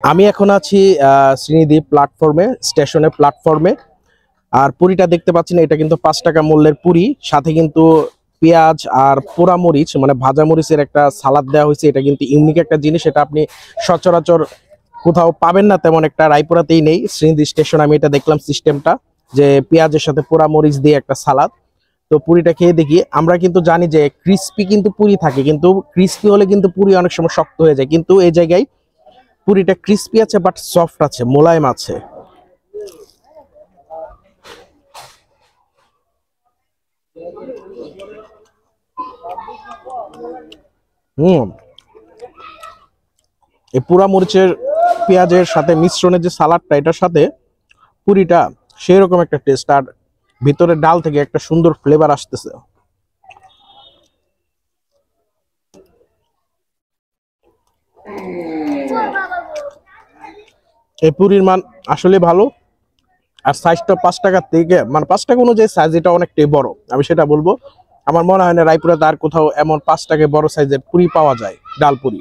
আমি এখন আছি শ্রীনিধি প্ল্যাটফর্মে, স্টেশনের প্ল্যাটফর্মে। আর পুরিটা দেখতে পাচ্ছেন, এটা কিন্তু 5 টাকা মূল্যের পুরি, সাথে কিন্তু পেঁয়াজ আর পোড়া মরিচ মানে ভাজা মরিচের একটা সালাদ দেওয়া হয়েছে। এটা কিন্তু ইউনিক একটা জিনিস, এটা আপনি সচরাচর কোথাও পাবেন না, তেমন একটা রায়পুরাতেই নেই। শ্রীনিধি স্টেশন আমি এটা দেখলাম সিস্টেমটা, যে পেঁয়াজের সাথে পোড়া মরিচ দিয়ে একটা সালাদ। তো পুরিটা খেয়ে দেখি। আমরা কিন্তু জানি যে ক্রিস্পি কিন্তু পুরি থাকে, কিন্তু ক্রিস্পি হলে কিন্তু পুরি অনেক সময় শক্ত হয়ে যায়, কিন্তু এই জায়গায় পুরিটা ক্রিস্পি আছে বাট সফট আছে, মোলায়েম আছে। হুম, এই পুরা মরিচের পেঁয়াজের সাথে মিশ্রণের যে সালাডটা, এটার সাথে পুরিটা সেই রকম একটা টেস্ট, আর ভিতরে ডাল থেকে একটা সুন্দর ফ্লেভার আসতেছে। এই পুরির মান আসলে ভালো। আর সাইজটা 5 টাকার থেকে মানে 5 টাকা অনুযায়ী সাইজ এটা অনেকটাই বড়, আমি সেটা বলবো। আমার মনে হয় না রায়পুরে আর কোথাও এমন 5 টাকায় বড় সাইজের পুরি পাওয়া যায়, ডাল পুরি।